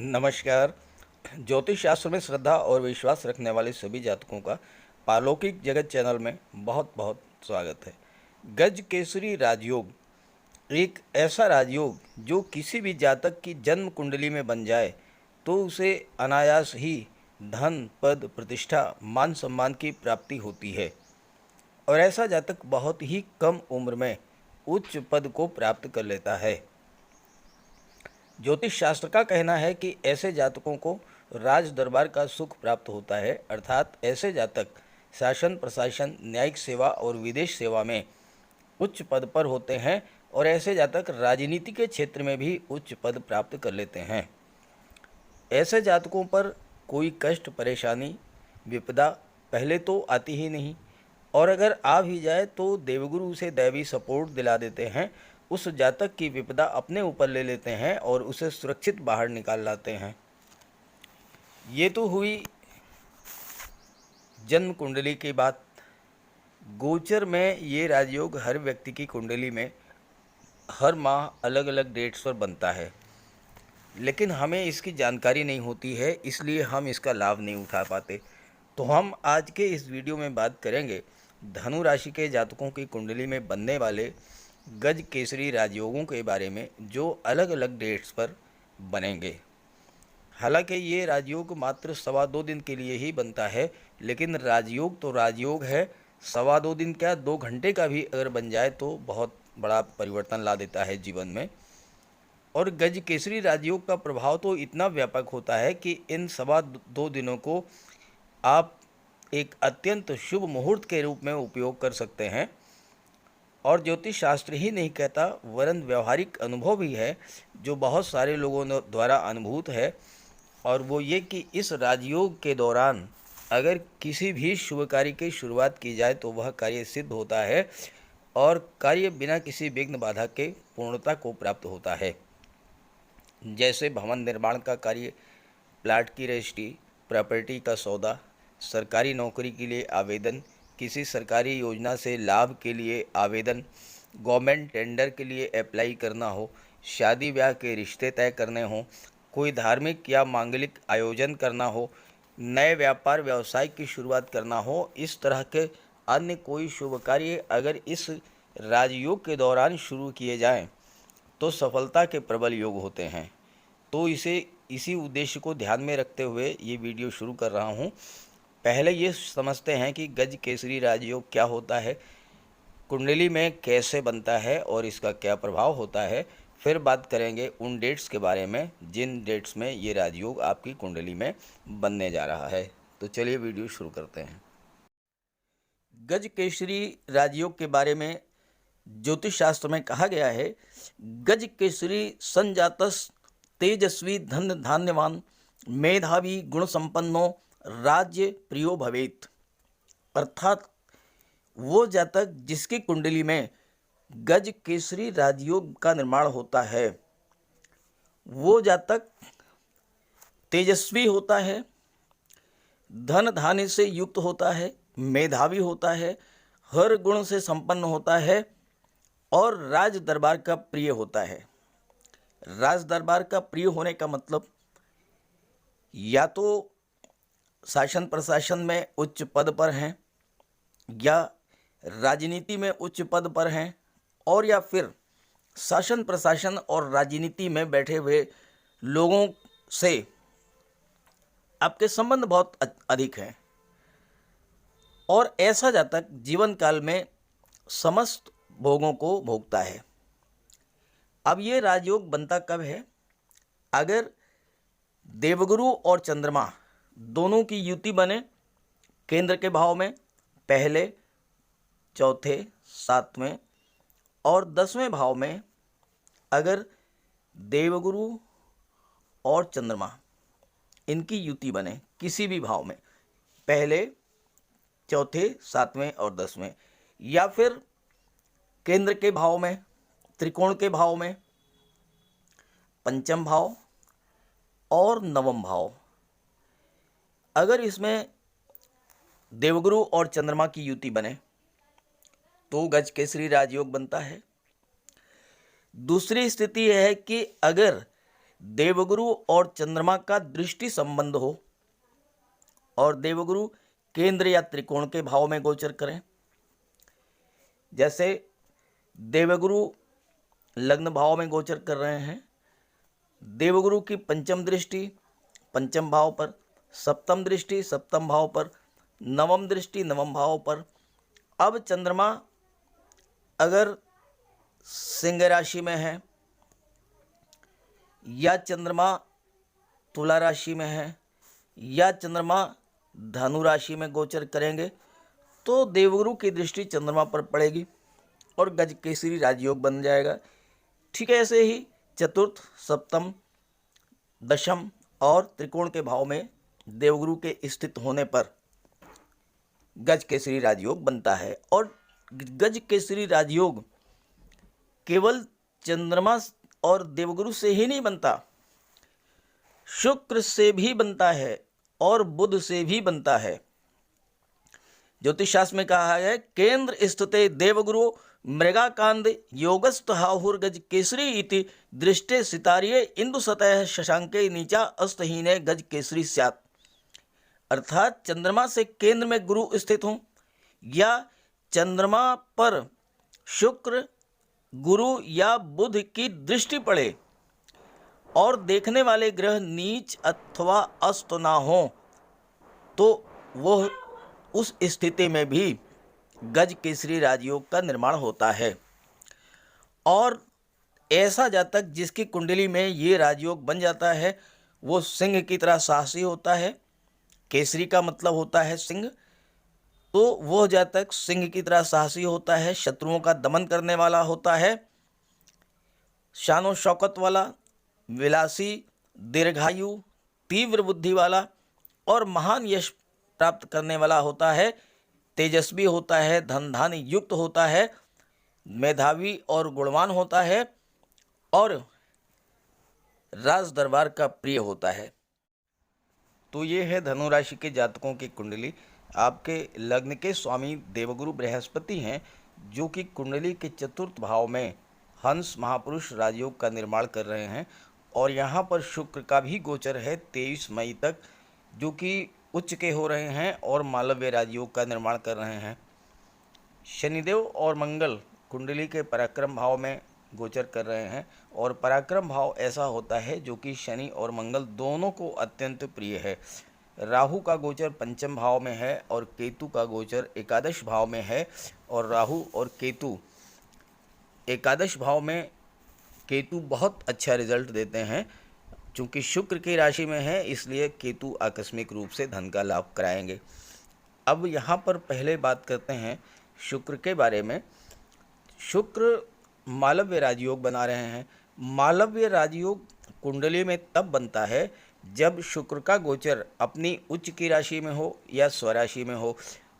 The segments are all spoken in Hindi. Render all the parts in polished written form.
नमस्कार। ज्योतिष शास्त्र में श्रद्धा और विश्वास रखने वाले सभी जातकों का पारलौकिक जगत चैनल में बहुत बहुत स्वागत है। गज केसरी राजयोग एक ऐसा राजयोग जो किसी भी जातक की जन्म कुंडली में बन जाए तो उसे अनायास ही धन, पद, प्रतिष्ठा, मान सम्मान की प्राप्ति होती है और ऐसा जातक बहुत ही कम उम्र में उच्च पद को प्राप्त कर लेता है। ज्योतिष शास्त्र का कहना है कि ऐसे जातकों को राज दरबार का सुख प्राप्त होता है, अर्थात ऐसे जातक शासन, प्रशासन, न्यायिक सेवा और विदेश सेवा में उच्च पद पर होते हैं और ऐसे जातक राजनीति के क्षेत्र में भी उच्च पद प्राप्त कर लेते हैं। ऐसे जातकों पर कोई कष्ट, परेशानी, विपदा पहले तो आती ही नहीं और अगर आ भी जाए तो देवगुरु उसे दैवी सपोर्ट दिला देते हैं, उस जातक की विपदा अपने ऊपर ले लेते हैं और उसे सुरक्षित बाहर निकाल लाते हैं। ये तो हुई जन्म कुंडली की बात। गोचर में ये राजयोग हर व्यक्ति की कुंडली में हर माह अलग अलग डेट्स पर बनता है, लेकिन हमें इसकी जानकारी नहीं होती है, इसलिए हम इसका लाभ नहीं उठा पाते। तो हम आज के इस वीडियो में बात करेंगे धनु राशि के जातकों की कुंडली में बनने वाले गज केसरी राजयोगों के बारे में, जो अलग अलग डेट्स पर बनेंगे। हालांकि ये राजयोग मात्र 2.25 दिन के लिए ही बनता है, लेकिन राजयोग तो राजयोग है। 2.25 दिन क्या, 2 घंटे का भी अगर बन जाए तो बहुत बड़ा परिवर्तन ला देता है जीवन में। और गज केसरी राजयोग का प्रभाव तो इतना व्यापक होता है कि इन 2.25 दिनों को आप एक अत्यंत शुभ मुहूर्त के रूप में उपयोग कर सकते हैं। और ज्योतिष शास्त्र ही नहीं कहता, वरन व्यवहारिक अनुभव भी है जो बहुत सारे लोगों द्वारा अनुभूत है, और वो ये कि इस राजयोग के दौरान अगर किसी भी शुभ कार्य की शुरुआत की जाए तो वह कार्य सिद्ध होता है और कार्य बिना किसी विघ्न बाधा के पूर्णता को प्राप्त होता है। जैसे भवन निर्माण का कार्य, प्लाट की रजिस्ट्री, प्रॉपर्टी का सौदा, सरकारी नौकरी के लिए आवेदन, किसी सरकारी योजना से लाभ के लिए आवेदन, गवर्नमेंट टेंडर के लिए अप्लाई करना हो, शादी ब्याह के रिश्ते तय करने हों, कोई धार्मिक या मांगलिक आयोजन करना हो, नए व्यापार व्यवसाय की शुरुआत करना हो, इस तरह के अन्य कोई शुभ कार्य अगर इस राजयोग के दौरान शुरू किए जाएं तो सफलता के प्रबल योग होते हैं। तो इसी उद्देश्य को ध्यान में रखते हुए ये वीडियो शुरू कर रहा हूँ। पहले ये समझते हैं कि गज केसरी राजयोग क्या होता है, कुंडली में कैसे बनता है और इसका क्या प्रभाव होता है। फिर बात करेंगे उन डेट्स के बारे में जिन डेट्स में ये राजयोग आपकी कुंडली में बनने जा रहा है। तो चलिए वीडियो शुरू करते हैं। गज केसरी राजयोग के बारे में ज्योतिष शास्त्र में कहा गया है, गज केसरी संजातस तेजस्वी धन धान्यवान मेधावी गुण संपन्नो राज्य प्रियो भवेत। अर्थात वो जातक जिसकी कुंडली में गज केसरी राजयोग का निर्माण होता है, वो जातक तेजस्वी होता है, धन धान्य से युक्त होता है, मेधावी होता है, हर गुण से संपन्न होता है और राज दरबार का प्रिय होता है। राज दरबार का प्रिय होने का मतलब या तो शासन प्रशासन में उच्च पद पर हैं, या राजनीति में उच्च पद पर हैं, और या फिर शासन प्रशासन और राजनीति में बैठे हुए लोगों से आपके संबंध बहुत अधिक हैं और ऐसा जातक जीवन काल में समस्त भोगों को भोगता है। अब ये राजयोग बनता कब है? अगर देवगुरु और चंद्रमा दोनों की युति बने केंद्र के भाव में, पहले, चौथे, 7वें और 10वें भाव में, अगर देवगुरु और चंद्रमा इनकी युति बने किसी भी भाव में, पहले, चौथे, 7वें और 10वें, या फिर केंद्र के भाव में, त्रिकोण के भाव में, पंचम भाव और नवम भाव, अगर इसमें देवगुरु और चंद्रमा की युति बने तो गज केसरी राजयोग बनता है। दूसरी स्थिति यह है कि अगर देवगुरु और चंद्रमा का दृष्टि संबंध हो और देवगुरु केंद्र या त्रिकोण के भाव में गोचर करें। जैसे देवगुरु लग्न भाव में गोचर कर रहे हैं, देवगुरु की पंचम दृष्टि पंचम भाव पर, सप्तम दृष्टि सप्तम भाव पर, नवम दृष्टि नवम भाव पर। अब चंद्रमा अगर सिंह राशि में है या चंद्रमा तुला राशि में है या चंद्रमा धनु राशि में गोचर करेंगे तो देवगुरु की दृष्टि चंद्रमा पर पड़ेगी और गज केसरी राजयोग बन जाएगा। ठीक है, ऐसे ही चतुर्थ सप्तम दशम और त्रिकोण के भाव में देवगुरु के स्थित होने पर गज केसरी राजयोग बनता है। और गज केसरी राजयोग केवल चंद्रमा और देवगुरु से ही नहीं बनता, शुक्र से भी बनता है और बुध से भी बनता है। ज्योतिष शास्त्र में कहा है केंद्र स्थिते देवगुरु मृगाकांद योगस्थ हाहुर्गज केसरी इति दृष्टे सितारिये इंदु सतह शशांके नीचा अस्तहीने गज केसरी स्यात्। अर्थात चंद्रमा से केंद्र में गुरु स्थित हों या चंद्रमा पर शुक्र गुरु या बुध की दृष्टि पड़े और देखने वाले ग्रह नीच अथवा अस्त ना हो तो वह उस स्थिति में भी गज केसरी राजयोग का निर्माण होता है। और ऐसा जातक जिसकी कुंडली में ये राजयोग बन जाता है वो सिंह की तरह साहसी होता है। केसरी का मतलब होता है सिंह, तो वह जातक सिंह की तरह साहसी होता है, शत्रुओं का दमन करने वाला होता है, शानो शौकत वाला, विलासी, दीर्घायु, तीव्र बुद्धि वाला और महान यश प्राप्त करने वाला होता है, तेजस्वी होता है, धन धान्य युक्त होता है, मेधावी और गुणवान होता है और राज दरबार का प्रिय होता है। तो ये है धनु राशि के जातकों की कुंडली। आपके लग्न के स्वामी देवगुरु बृहस्पति हैं जो कि कुंडली के चतुर्थ भाव में हंस महापुरुष राजयोग का निर्माण कर रहे हैं। और यहाँ पर शुक्र का भी गोचर है 23 मई तक जो कि उच्च के हो रहे हैं और मालव्य राजयोग का निर्माण कर रहे हैं। शनिदेव और मंगल कुंडली के पराक्रम भाव में गोचर कर रहे हैं और पराक्रम भाव ऐसा होता है जो कि शनि और मंगल दोनों को अत्यंत प्रिय है। राहु का गोचर पंचम भाव में है और केतु का गोचर एकादश भाव में है। और राहु और केतु एकादश भाव में केतु बहुत अच्छा रिजल्ट देते हैं। चूँकि शुक्र की राशि में है इसलिए केतु आकस्मिक रूप से धन का लाभ कराएंगे। अब यहाँ पर पहले बात करते हैं शुक्र के बारे में। शुक्र मालव्य राजयोग बना रहे हैं। मालव्य राजयोग कुंडली में तब बनता है जब शुक्र का गोचर अपनी उच्च की राशि में हो या स्वराशि में हो।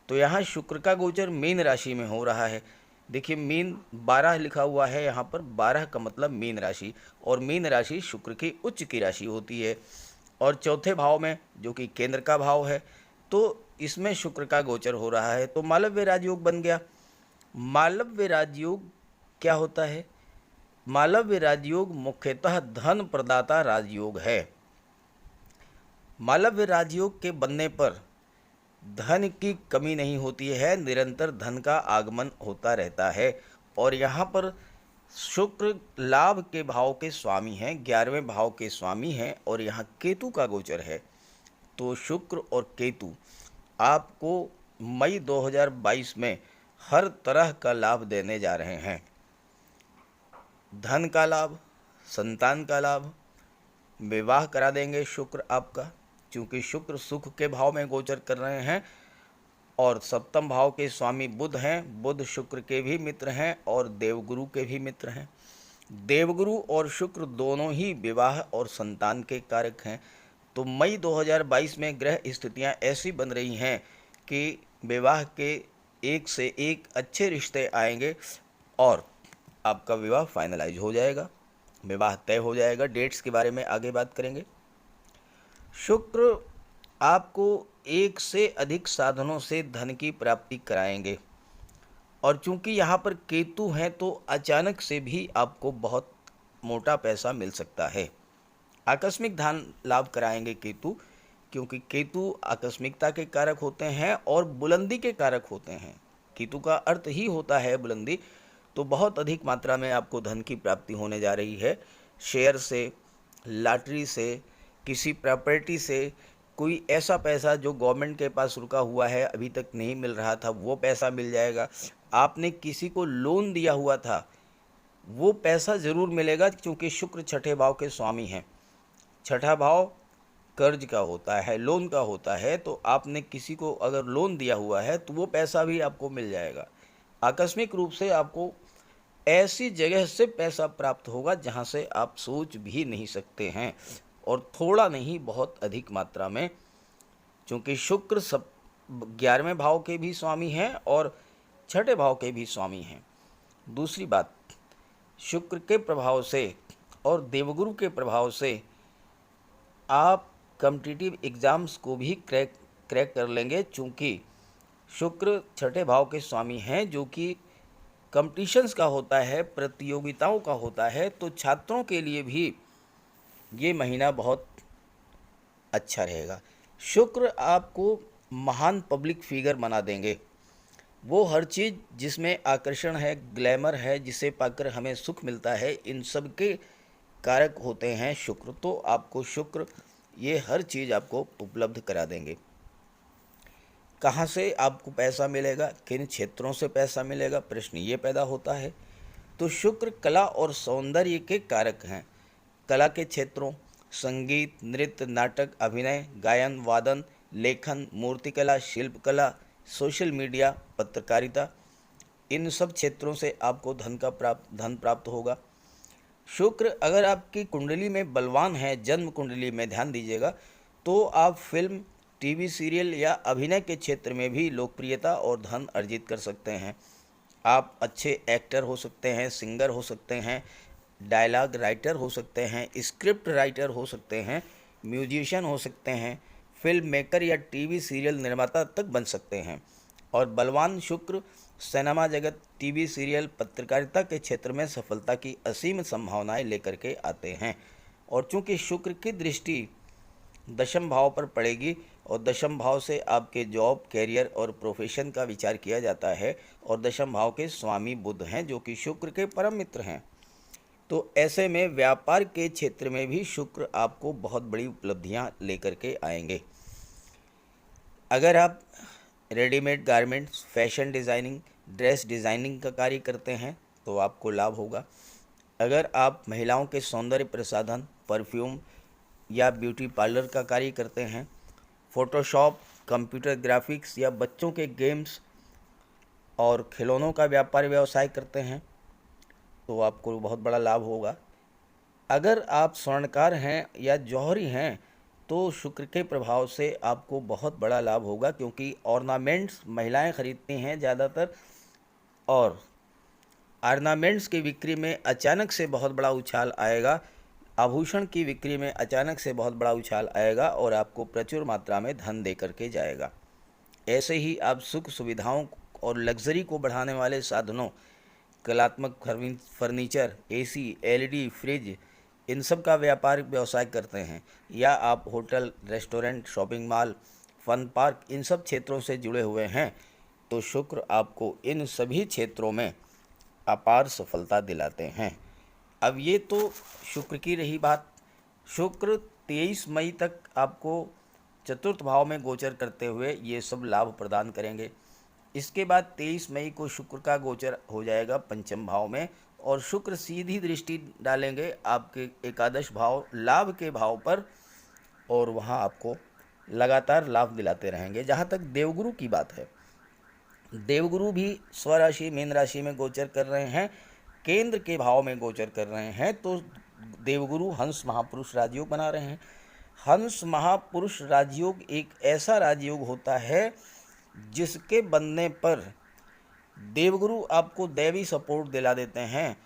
तो यहाँ शुक्र का गोचर मीन राशि में हो रहा है। देखिए मीन 12 लिखा हुआ है, यहाँ पर 12 का मतलब मीन राशि, और मीन राशि शुक्र की उच्च की राशि होती है। और चौथे भाव में जो कि केंद्र का भाव है तो इसमें शुक्र का गोचर हो रहा है तो मालव्य राजयोग बन गया। मालव्य राजयोग क्या होता है? मालव्य राजयोग मुख्यतः धन प्रदाता राजयोग है। मालव्य राजयोग के बनने पर धन की कमी नहीं होती है, निरंतर धन का आगमन होता रहता है। और यहाँ पर शुक्र लाभ के भाव के स्वामी हैं, 11वें भाव के स्वामी हैं और यहाँ केतु का गोचर है। तो शुक्र और केतु आपको मई 2022 में हर तरह का लाभ देने जा रहे हैं। धन का लाभ, संतान का लाभ, विवाह करा देंगे शुक्र आपका, क्योंकि शुक्र सुख के भाव में गोचर कर रहे हैं और सप्तम भाव के स्वामी बुध हैं। बुध शुक्र के भी मित्र हैं और देवगुरु के भी मित्र हैं। देवगुरु और शुक्र दोनों ही विवाह और संतान के कारक हैं। तो मई 2022 में ग्रह स्थितियां ऐसी बन रही हैं कि विवाह के एक से एक अच्छे रिश्ते आएंगे और आपका विवाह फाइनलाइज हो जाएगा, विवाह तय हो जाएगा। डेट्स के बारे में आगे बात करेंगे। शुक्र आपको एक से अधिक साधनों से धन की प्राप्ति कराएंगे और चूंकि यहाँ पर केतु हैं तो अचानक से भी आपको बहुत मोटा पैसा मिल सकता है। आकस्मिक धन लाभ कराएंगे केतु, क्योंकि केतु आकस्मिकता के कारक होते हैं और बुलंदी के कारक होते हैं। केतु का अर्थ ही होता है बुलंदी। तो बहुत अधिक मात्रा में आपको धन की प्राप्ति होने जा रही है। शेयर से, लॉटरी से, किसी प्रॉपर्टी से, कोई ऐसा पैसा जो गवर्नमेंट के पास रुका हुआ है, अभी तक नहीं मिल रहा था, वो पैसा मिल जाएगा। आपने किसी को लोन दिया हुआ था, वो पैसा ज़रूर मिलेगा, क्योंकि शुक्र छठे भाव के स्वामी हैं। छठा भाव कर्ज का होता है, लोन का होता है। तो आपने किसी को अगर लोन दिया हुआ है तो वो पैसा भी आपको मिल जाएगा। आकस्मिक रूप से आपको ऐसी जगह से पैसा प्राप्त होगा जहां से आप सोच भी नहीं सकते हैं, और थोड़ा नहीं, बहुत अधिक मात्रा में, क्योंकि शुक्र सब 11वें भाव के भी स्वामी हैं और छठे भाव के भी स्वामी हैं। दूसरी बात, शुक्र के प्रभाव से और देवगुरु के प्रभाव से आप कॉम्पिटिटिव एग्ज़ाम्स को भी क्रैक कर लेंगे, चूँकि शुक्र छठे भाव के स्वामी हैं, जो कि कॉम्पिटिशन्स का होता है, प्रतियोगिताओं का होता है। तो छात्रों के लिए भी ये महीना बहुत अच्छा रहेगा। शुक्र आपको महान पब्लिक फिगर बना देंगे। वो हर चीज़ जिसमें आकर्षण है, ग्लैमर है, जिसे पाकर हमें सुख मिलता है, इन सब के कारक होते हैं शुक्र। तो आपको शुक्र ये हर चीज़ आपको उपलब्ध करा देंगे। कहाँ से आपको पैसा मिलेगा, किन क्षेत्रों से पैसा मिलेगा, प्रश्न ये पैदा होता है। तो शुक्र कला और सौंदर्य के कारक हैं। कला के क्षेत्रों, संगीत, नृत्य, नाटक, अभिनय, गायन, वादन, लेखन, मूर्तिकला, शिल्पकला, सोशल मीडिया, पत्रकारिता, इन सब क्षेत्रों से आपको धन प्राप्त होगा। शुक्र अगर आपकी कुंडली में बलवान है, जन्म कुंडली में ध्यान दीजिएगा, तो आप फिल्म, टीवी सीरियल या अभिनय के क्षेत्र में भी लोकप्रियता और धन अर्जित कर सकते हैं। आप अच्छे एक्टर हो सकते हैं, सिंगर हो सकते हैं, डायलॉग राइटर हो सकते हैं, स्क्रिप्ट राइटर हो सकते हैं, म्यूजिशियन हो सकते हैं, फिल्म मेकर या टीवी सीरियल निर्माता तक बन सकते हैं। और बलवान शुक्र सिनेमा जगत, टीवी सीरियल, पत्रकारिता के क्षेत्र में सफलता की असीम संभावनाएं लेकर के आते हैं। और चूंकि शुक्र की दृष्टि दशम भाव पर पड़ेगी, और दशम भाव से आपके जॉब, कैरियर और प्रोफेशन का विचार किया जाता है, और दशम भाव के स्वामी बुध हैं, जो कि शुक्र के परम मित्र हैं। तो ऐसे में व्यापार के क्षेत्र में भी शुक्र आपको बहुत बड़ी उपलब्धियां लेकर के आएंगे। अगर आप readymade garments, fashion designing, dress designing का कार्य करते हैं तो आपको लाभ होगा। अगर आप महिलाओं के सौंदर्य प्रसाधन, परफ्यूम या ब्यूटी पार्लर का कार्य करते हैं, फ़ोटोशॉप, कंप्यूटर ग्राफिक्स या बच्चों के गेम्स और खिलौनों का व्यापार व्यवसाय करते हैं, तो आपको बहुत बड़ा लाभ होगा। अगर आप स्वर्णकार हैं या जौहरी हैं, तो शुक्र के प्रभाव से आपको बहुत बड़ा लाभ होगा, क्योंकि ऑर्नामेंट्स महिलाएं खरीदती हैं ज़्यादातर, और ऑर्नामेंट्स की बिक्री में अचानक से बहुत बड़ा उछाल आएगा। आभूषण की बिक्री में अचानक से बहुत बड़ा उछाल आएगा और आपको प्रचुर मात्रा में धन दे करके जाएगा। ऐसे ही आप सुख सुविधाओं और लग्जरी को बढ़ाने वाले साधनों, कलात्मक फर्नीचर, एसी, एलईडी, फ्रिज, इन सब का व्यापार व्यवसाय करते हैं, या आप hotel, restaurant, shopping mall, fun park, इन सब क्षेत्रों से जुड़े हुए हैं, तो शुक्र आपको इन सभी क्षेत्रों में अपार सफलता दिलाते हैं। अब ये तो शुक्र की रही बात। शुक्र 23 मई तक आपको चतुर्थ भाव में गोचर करते हुए ये सब लाभ प्रदान करेंगे। इसके बाद 23 मई को शुक्र का गोचर हो जाएगा पंचम भाव में, और शुक्र सीधी दृष्टि डालेंगे आपके एकादश भाव, लाभ के भाव पर, और वहाँ आपको लगातार लाभ दिलाते रहेंगे। जहाँ तक देवगुरु की बात है, देवगुरु भी स्वराशि मीन राशि में गोचर कर रहे हैं, केंद्र के भाव में गोचर कर रहे हैं। तो देवगुरु हंस महापुरुष राजयोग बना रहे हैं। हंस महापुरुष राजयोग एक ऐसा राजयोग होता है जिसके बनने पर देवगुरु आपको दैवी सपोर्ट दिला देते हैं।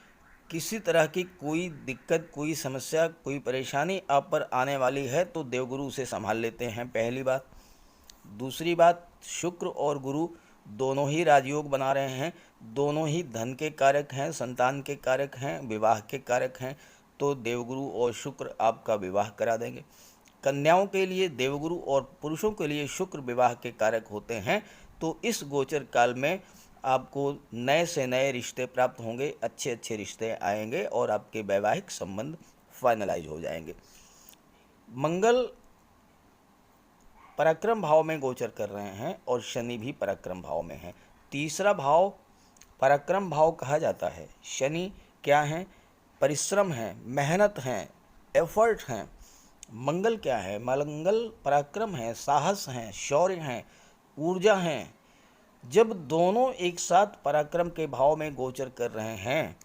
किसी तरह की कोई दिक्कत, कोई समस्या, कोई परेशानी आप पर आने वाली है तो देवगुरु उसे संभाल लेते हैं, पहली बात। दूसरी बात, शुक्र और गुरु दोनों ही राजयोग बना रहे हैं, दोनों ही धन के कारक हैं, संतान के कारक हैं, विवाह के कारक हैं। तो देवगुरु और शुक्र आपका विवाह करा देंगे। कन्याओं के लिए देवगुरु और पुरुषों के लिए शुक्र विवाह के कारक होते हैं। तो इस गोचर काल में आपको नए से नए रिश्ते प्राप्त होंगे, अच्छे अच्छे रिश्ते आएंगे और आपके वैवाहिक संबंध फाइनलाइज हो जाएंगे। मंगल पराक्रम भाव में गोचर कर रहे हैं और शनि भी पराक्रम भाव में है। तीसरा भाव पराक्रम भाव कहा जाता है। शनि क्या है? परिश्रम है, मेहनत है, एफर्ट हैं। मंगल क्या है? मंगल पराक्रम है, साहस है, शौर्य है, ऊर्जा है। जब दोनों एक साथ पराक्रम के भाव में गोचर कर रहे हैं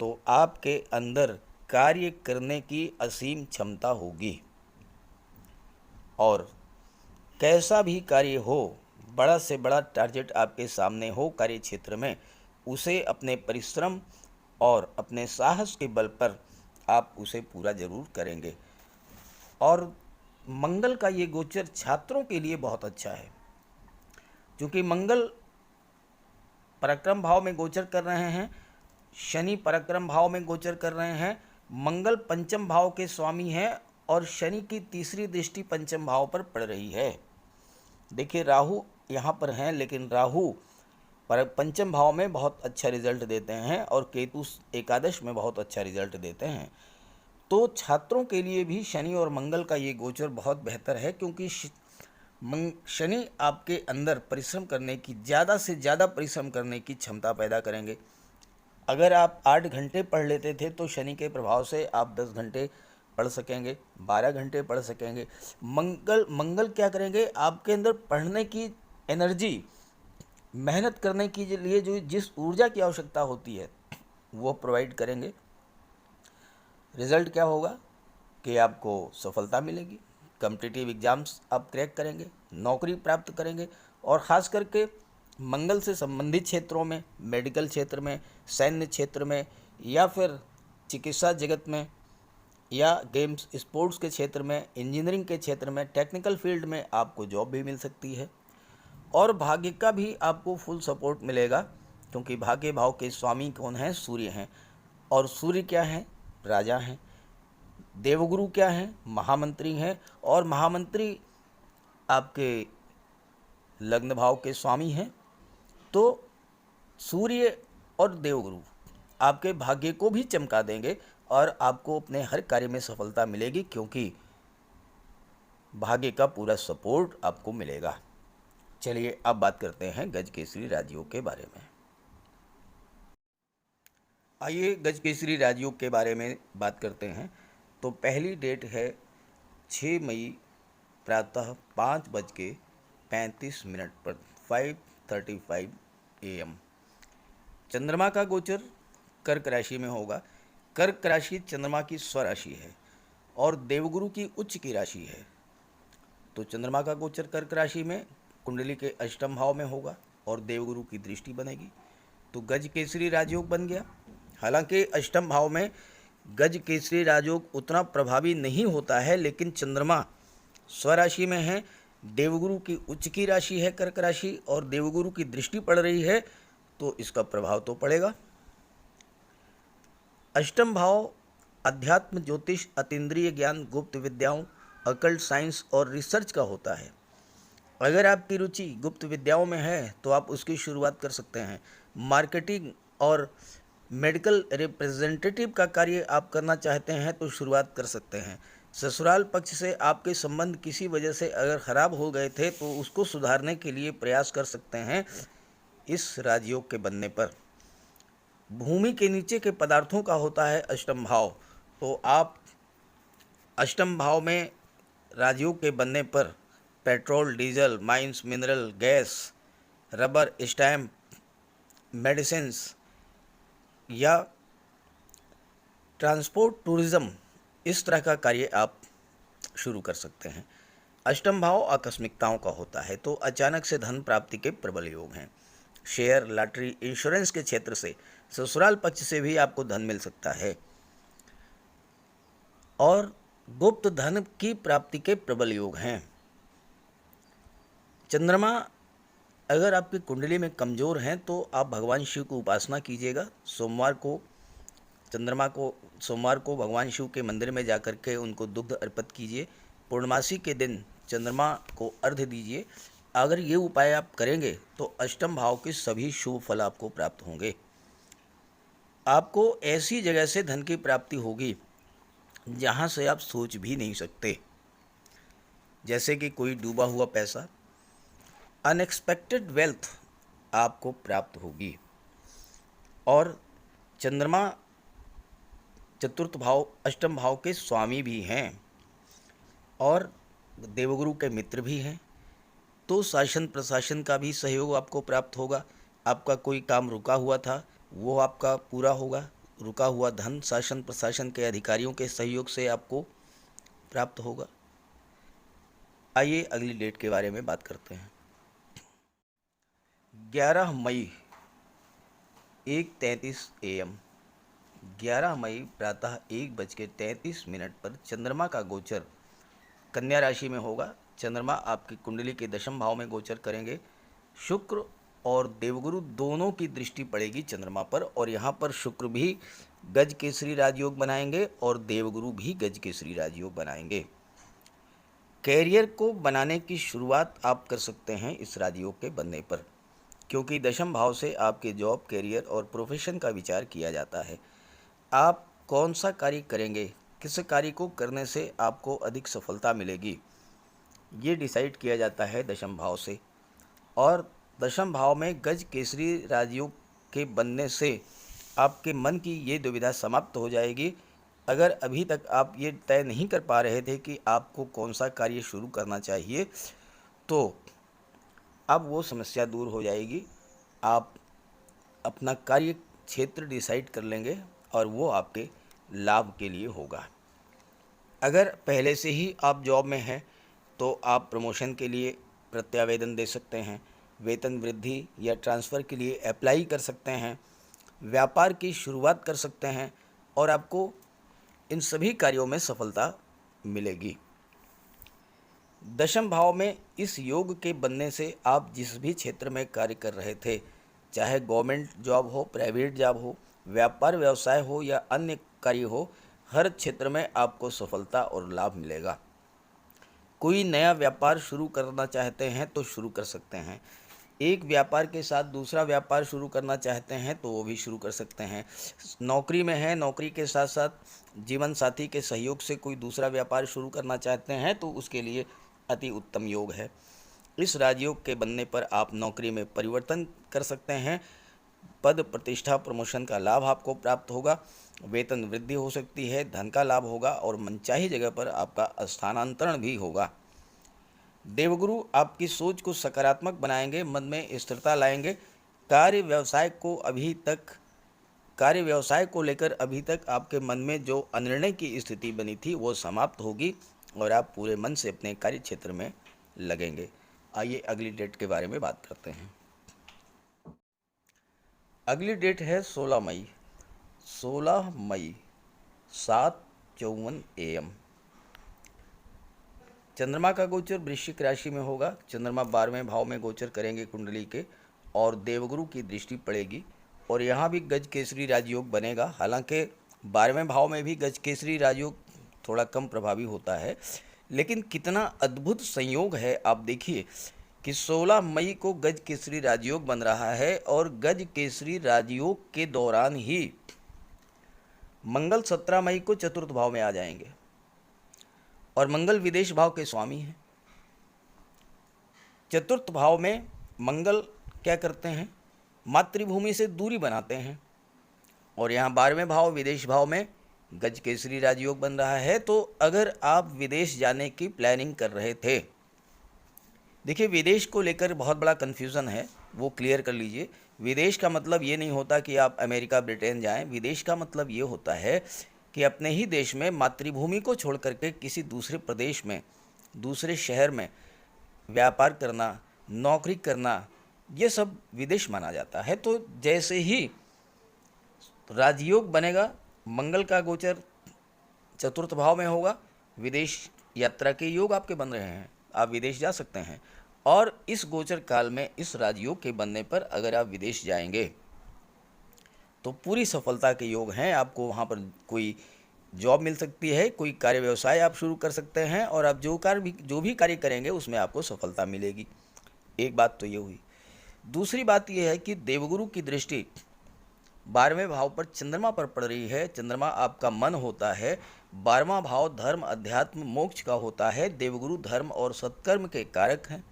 तो आपके अंदर कार्य करने की असीम क्षमता होगी और कैसा भी कार्य हो, बड़ा से बड़ा टारगेट आपके सामने हो कार्य क्षेत्र में, उसे अपने परिश्रम और अपने साहस के बल पर आप उसे पूरा जरूर करेंगे। और मंगल का ये गोचर छात्रों के लिए बहुत अच्छा है, क्योंकि मंगल पराक्रम भाव में गोचर कर रहे हैं, शनि पराक्रम भाव में गोचर कर रहे हैं। मंगल पंचम भाव के स्वामी हैं और शनि की तीसरी दृष्टि पंचम भाव पर पड़ रही है। देखिए राहु यहाँ पर हैं, लेकिन राहु पर पंचम भाव में बहुत अच्छा रिजल्ट देते हैं और केतु एकादश में बहुत अच्छा रिजल्ट देते हैं। तो छात्रों के लिए भी शनि और मंगल का ये गोचर बहुत बेहतर है, क्योंकि शनि आपके अंदर परिश्रम करने की, ज़्यादा से ज़्यादा परिश्रम करने की क्षमता पैदा करेंगे। अगर आप 8 घंटे पढ़ लेते थे तो शनि के प्रभाव से आप 10 घंटे पढ़ सकेंगे, 12 घंटे पढ़ सकेंगे। मंगल क्या करेंगे? आपके अंदर पढ़ने की एनर्जी, मेहनत करने के लिए जो जिस ऊर्जा की आवश्यकता होती है वो प्रोवाइड करेंगे। रिजल्ट क्या होगा कि आपको सफलता मिलेगी, कॉम्पिटिटिव एग्ज़ाम्स आप क्रैक करेंगे, नौकरी प्राप्त करेंगे। और ख़ास करके मंगल से संबंधित क्षेत्रों में, मेडिकल क्षेत्र में, सैन्य क्षेत्र में, या फिर चिकित्सा जगत में, या गेम्स स्पोर्ट्स के क्षेत्र में, इंजीनियरिंग के क्षेत्र में, टेक्निकल फील्ड में आपको जॉब भी मिल सकती है। और भाग्य का भी आपको फुल सपोर्ट मिलेगा, क्योंकि भाग्य भाव के स्वामी कौन हैं? सूर्य हैं। और सूर्य क्या हैं? राजा हैं। देवगुरु क्या हैं? महामंत्री हैं। और महामंत्री आपके लग्न भाव के स्वामी हैं। तो सूर्य और देवगुरु आपके भाग्य को भी चमका देंगे और आपको अपने हर कार्य में सफलता मिलेगी, क्योंकि भाग्य का पूरा सपोर्ट आपको मिलेगा। चलिए अब बात करते हैं गजकेसरी राजयोग के बारे में। आइए गजकेसरी राजयोग के बारे में बात करते हैं। तो पहली डेट है 6 मई प्रातः 5:35 पर 5:35 AM। चंद्रमा का गोचर कर्क राशि में होगा। कर्क राशि चंद्रमा की स्वराशि है और देवगुरु की उच्च की राशि है। तो चंद्रमा का गोचर कर्क राशि में कुंडली के अष्टम भाव में होगा और देवगुरु की दृष्टि बनेगी, तो गज केसरी राजयोग बन गया। हालांकि अष्टम भाव में गज केसरी राजयोग उतना प्रभावी नहीं होता है, लेकिन चंद्रमा स्वराशि में है, देवगुरु की उच्च की राशि है कर्क राशि, और देवगुरु की दृष्टि पड़ रही है, तो इसका प्रभाव तो पड़ेगा। अष्टम भाव अध्यात्म, ज्योतिष, अतीन्द्रिय ज्ञान, गुप्त विद्याओं, अकल्ट साइंस और रिसर्च का होता है। अगर आपकी रुचि गुप्त विद्याओं में है तो आप उसकी शुरुआत कर सकते हैं। मार्केटिंग और मेडिकल रिप्रेजेंटेटिव का कार्य आप करना चाहते हैं तो शुरुआत कर सकते हैं। ससुराल पक्ष से आपके संबंध किसी वजह से अगर ख़राब हो गए थे तो उसको सुधारने के लिए प्रयास कर सकते हैं इस राजयोग के बनने पर। भूमि के नीचे के पदार्थों का होता है अष्टम भाव, तो आप अष्टम भाव में राजयोग के बनने पर petrol, diesel, mines, mineral, gas, rubber, stamp, medicines या ट्रांसपोर्ट, टूरिज़्म, इस तरह का कार्य आप शुरू कर सकते हैं। अष्टम भाव आकस्मिकताओं का होता है, तो अचानक से धन प्राप्ति के प्रबल योग हैं। शेयर, लॉटरी, इंश्योरेंस के क्षेत्र से, ससुराल पक्ष से भी आपको धन मिल सकता है और गुप्त धन की प्राप्ति के प्रबल योग हैं। चंद्रमा अगर आपकी कुंडली में कमज़ोर हैं तो आप भगवान शिव की उपासना कीजिएगा। सोमवार को चंद्रमा को सोमवार को भगवान शिव के मंदिर में जाकर के उनको दुग्ध अर्पित कीजिए। पूर्णमासी के दिन चंद्रमा को अर्घ्य दीजिए। अगर ये उपाय आप करेंगे तो अष्टम भाव के सभी शुभ फल आपको प्राप्त होंगे। आपको ऐसी जगह से धन की प्राप्ति होगी जहाँ से आप सोच भी नहीं सकते, जैसे कि कोई डूबा हुआ पैसा, अनएक्सपेक्टेड वेल्थ आपको प्राप्त होगी। और चंद्रमा चतुर्थ भाव अष्टम भाव के स्वामी भी हैं और देवगुरु के मित्र भी हैं, तो शासन प्रशासन का भी सहयोग आपको प्राप्त होगा। आपका कोई काम रुका हुआ था वो आपका पूरा होगा। रुका हुआ धन शासन प्रशासन के अधिकारियों के सहयोग से आपको प्राप्त होगा। आइए अगली डेट के बारे में बात करते हैं। 11 मई 1:33 AM 11 मई प्रातः 1:33 पर चंद्रमा का गोचर कन्या राशि में होगा। चंद्रमा आपकी कुंडली के दशम भाव में गोचर करेंगे। शुक्र और देवगुरु दोनों की दृष्टि पड़ेगी चंद्रमा पर, और यहाँ पर शुक्र भी गज केसरी राजयोग बनाएंगे और देवगुरु भी गज केसरी राजयोग बनाएंगे। कैरियर को बनाने की शुरुआत आप कर सकते हैं इस राजयोग के बनने पर, क्योंकि दशम भाव से आपके जॉब, कैरियर और प्रोफेशन का विचार किया जाता है। आप कौन सा कार्य करेंगे, किस कार्य को करने से आपको अधिक सफलता मिलेगी, ये डिसाइड किया जाता है दशम भाव से। और दशम भाव में गज केसरी राजयोग के बनने से आपके मन की ये दुविधा समाप्त हो जाएगी। अगर अभी तक आप ये तय नहीं कर पा रहे थे कि आपको कौन सा कार्य शुरू करना चाहिए, तो अब वो समस्या दूर हो जाएगी। आप अपना कार्य क्षेत्र डिसाइड कर लेंगे और वो आपके लाभ के लिए होगा। अगर पहले से ही आप जॉब में हैं तो आप प्रमोशन के लिए प्रत्यावेदन दे सकते हैं, वेतन वृद्धि या ट्रांसफ़र के लिए अप्लाई कर सकते हैं, व्यापार की शुरुआत कर सकते हैं और आपको इन सभी कार्यों में सफलता मिलेगी। दशम भाव में इस योग के बनने से आप जिस भी क्षेत्र में कार्य कर रहे थे, चाहे गवर्नमेंट जॉब हो, प्राइवेट जॉब हो, व्यापार व्यवसाय हो या अन्य कार्य हो, हर क्षेत्र में आपको सफलता और लाभ मिलेगा। कोई नया व्यापार शुरू करना चाहते हैं तो शुरू कर सकते हैं। एक व्यापार के साथ दूसरा व्यापार शुरू करना चाहते हैं तो वो भी शुरू कर सकते हैं। नौकरी में है, नौकरी के साथ साथ जीवन साथी के सहयोग से कोई दूसरा व्यापार शुरू करना चाहते हैं तो उसके लिए अति उत्तम योग है। इस राजयोग के बनने पर आप नौकरी में परिवर्तन कर सकते हैं। पद, प्रतिष्ठा, प्रमोशन का लाभ आपको प्राप्त होगा। वेतन वृद्धि हो सकती है, धन का लाभ होगा और मनचाही जगह पर आपका स्थानांतरण भी होगा। देवगुरु आपकी सोच को सकारात्मक बनाएंगे, मन में स्थिरता लाएंगे। कार्य व्यवसाय को लेकर अभी तक आपके मन में जो अनिर्णय की स्थिति बनी थी वो समाप्त होगी और आप पूरे मन से अपने कार्य क्षेत्र में लगेंगे। आइए अगली डेट के बारे में बात करते हैं। अगली डेट है 16 मई 7:54 AM। चंद्रमा का गोचर वृश्चिक राशि में होगा। चंद्रमा 12वें भाव में गोचर करेंगे कुंडली के और देवगुरु की दृष्टि पड़ेगी और यहाँ भी गज केसरी राजयोग बनेगा। हालांकि 12वें भाव में भी गज केसरी राजयोग थोड़ा कम प्रभावी होता है, लेकिन कितना अद्भुत संयोग है। आप देखिए कि 16 मई को गज केसरी राजयोग बन रहा है और गज केसरी राजयोग के दौरान ही मंगल 17 मई को चतुर्थ भाव में आ जाएंगे और मंगल विदेश भाव के स्वामी हैं। चतुर्थ भाव में मंगल क्या करते हैं, मातृभूमि से दूरी बनाते हैं और यहाँ 12वें भाव विदेश भाव में गज केसरी राजयोग बन रहा है। तो अगर आप विदेश जाने की प्लानिंग कर रहे थे, देखिए विदेश को लेकर बहुत बड़ा कन्फ्यूज़न है, वो क्लियर कर लीजिए। विदेश का मतलब ये नहीं होता कि आप अमेरिका, ब्रिटेन जाएं। विदेश का मतलब ये होता है कि अपने ही देश में मातृभूमि को छोड़ करके किसी दूसरे प्रदेश में, दूसरे शहर में व्यापार करना, नौकरी करना, ये सब विदेश माना जाता है। तो जैसे ही राजयोग बनेगा, मंगल का गोचर चतुर्थ भाव में होगा, विदेश यात्रा के योग आपके बन रहे हैं, आप विदेश जा सकते हैं। और इस गोचर काल में इस राजयोग के बनने पर अगर आप विदेश जाएंगे तो पूरी सफलता के योग हैं। आपको वहाँ पर कोई जॉब मिल सकती है, कोई कार्य व्यवसाय आप शुरू कर सकते हैं और आप जो भी कार्य करेंगे उसमें आपको सफलता मिलेगी। एक बात तो ये हुई। दूसरी बात ये है कि देवगुरु की दृष्टि 12वें भाव पर चंद्रमा पर पड़ रही है। चंद्रमा आपका मन होता है। 12वां भाव धर्म, अध्यात्म, मोक्ष का होता है। देवगुरु धर्म और सत्कर्म के कारक हैं।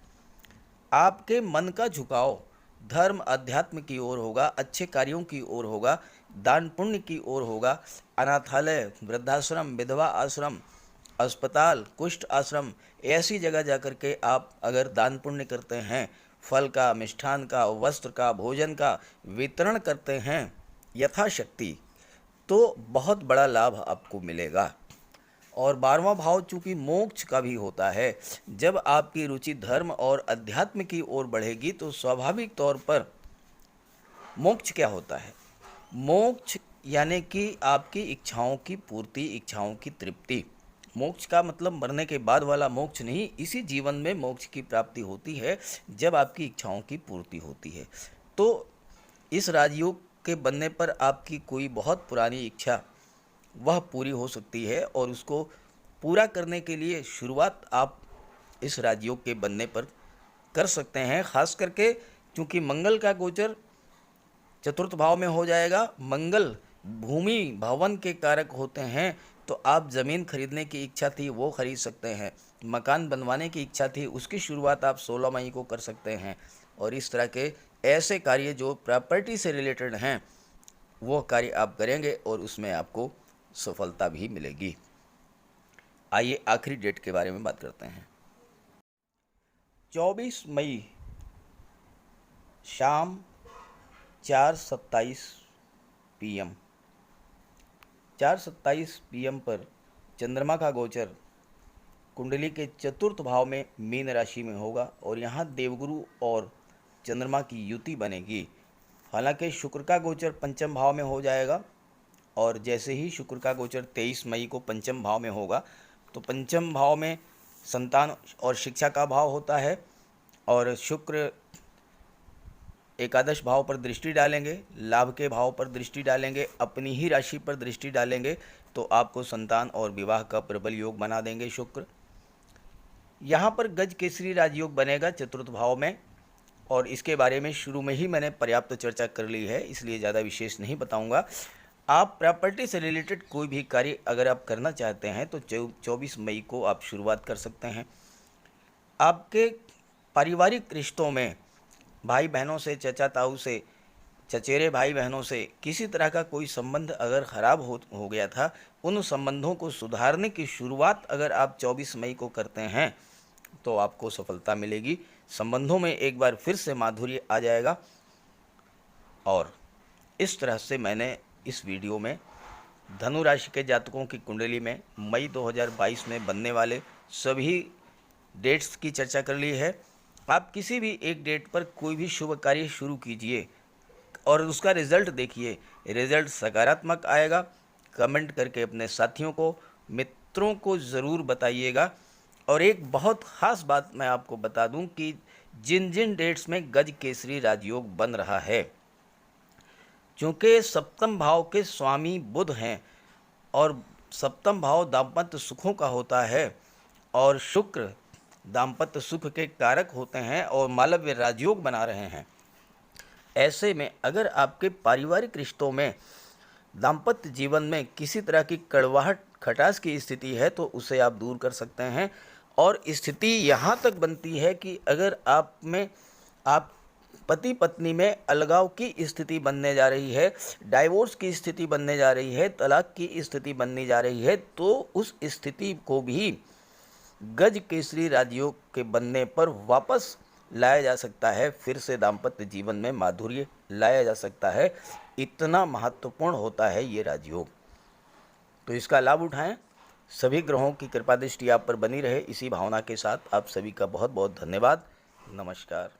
आपके मन का झुकाव धर्म अध्यात्म की ओर होगा, अच्छे कार्यों की ओर होगा, दान पुण्य की ओर होगा। अनाथालय, वृद्धाश्रम, विधवा आश्रम, अस्पताल, कुष्ठ आश्रम, ऐसी जगह जाकर के आप अगर दान पुण्य करते हैं, फल का, मिष्ठान का, वस्त्र का, भोजन का वितरण करते हैं यथाशक्ति, तो बहुत बड़ा लाभ आपको मिलेगा। और 12वां भाव चूँकि मोक्ष का भी होता है, जब आपकी रुचि धर्म और अध्यात्म की ओर बढ़ेगी तो स्वाभाविक तौर पर मोक्ष क्या होता है? मोक्ष यानी कि आपकी इच्छाओं की पूर्ति, इच्छाओं की तृप्ति। मोक्ष का मतलब मरने के बाद वाला मोक्ष नहीं, इसी जीवन में मोक्ष की प्राप्ति होती है जब आपकी इच्छाओं की पूर्ति होती है। तो इस राजयोग के बनने पर आपकी कोई बहुत पुरानी इच्छा वह पूरी हो सकती है और उसको पूरा करने के लिए शुरुआत आप इस राजयोग के बनने पर कर सकते हैं। खास करके क्योंकि मंगल का गोचर चतुर्थ भाव में हो जाएगा। मंगल भूमि भवन के कारक होते हैं, तो आप ज़मीन खरीदने की इच्छा थी वो खरीद सकते हैं, मकान बनवाने की इच्छा थी उसकी शुरुआत आप 16 मई को कर सकते हैं। और इस तरह के ऐसे कार्य जो प्रॉपर्टी से रिलेटेड हैं वो कार्य आप करेंगे और उसमें आपको सफलता भी मिलेगी। आइए आखिरी डेट के बारे में बात करते हैं। 24 मई शाम 4:27 PM 4:27 PM पर चंद्रमा का गोचर कुंडली के चतुर्थ भाव में मीन राशि में होगा और यहाँ देवगुरु और चंद्रमा की युति बनेगी। हालांकि शुक्र का गोचर पंचम भाव में हो जाएगा और जैसे ही शुक्र का गोचर 23 मई को पंचम भाव में होगा तो पंचम भाव में संतान और शिक्षा का भाव होता है और शुक्र एकादश भाव पर दृष्टि डालेंगे, लाभ के भाव पर दृष्टि डालेंगे, अपनी ही राशि पर दृष्टि डालेंगे तो आपको संतान और विवाह का प्रबल योग बना देंगे शुक्र। यहाँ पर गज केसरी राजयोग बनेगा चतुर्थ भाव में और इसके बारे में शुरू में ही मैंने पर्याप्त चर्चा कर ली है, इसलिए ज़्यादा विशेष नहीं बताऊँगा। आप प्रॉपर्टी से रिलेटेड कोई भी कार्य अगर आप करना चाहते हैं तो 24 मई को आप शुरुआत कर सकते हैं। आपके पारिवारिक रिश्तों में भाई बहनों से, चचा ताऊ से, चचेरे भाई बहनों से किसी तरह का कोई संबंध अगर ख़राब हो गया था, उन संबंधों को सुधारने की शुरुआत अगर आप 24 मई को करते हैं तो आपको सफलता मिलेगी। संबंधों में एक बार फिर से माधुर्य आ जाएगा। और इस तरह से मैंने इस वीडियो में धनु राशि के जातकों की कुंडली में मई 2022 में बनने वाले सभी डेट्स की चर्चा कर ली है। आप किसी भी एक डेट पर कोई भी शुभ कार्य शुरू कीजिए और उसका रिज़ल्ट देखिए। रिज़ल्ट सकारात्मक आएगा। कमेंट करके अपने साथियों को, मित्रों को ज़रूर बताइएगा। और एक बहुत ख़ास बात मैं आपको बता दूं कि जिन जिन डेट्स में गज केसरी राजयोग बन रहा है, चूँकि सप्तम भाव के स्वामी बुध हैं और सप्तम भाव दाम्पत्य सुखों का होता है और शुक्र दाम्पत्य सुख के कारक होते हैं और मालव्य राजयोग बना रहे हैं, ऐसे में अगर आपके पारिवारिक रिश्तों में, दाम्पत्य जीवन में किसी तरह की कड़वाहट, खटास की स्थिति है तो उसे आप दूर कर सकते हैं। और स्थिति यहाँ तक बनती है कि अगर आप पति पत्नी में अलगाव की स्थिति बनने जा रही है, डाइवोर्स की स्थिति बनने जा रही है, तलाक की स्थिति बनने जा रही है, तो उस स्थिति को भी गज केसरी राजयोग के बनने पर वापस लाया जा सकता है। फिर से दाम्पत्य जीवन में माधुर्य लाया जा सकता है। इतना महत्वपूर्ण होता है ये राजयोग, तो इसका लाभ उठाएं। सभी ग्रहों की कृपा दृष्टि आप पर बनी रहे, इसी भावना के साथ आप सभी का बहुत बहुत धन्यवाद। नमस्कार।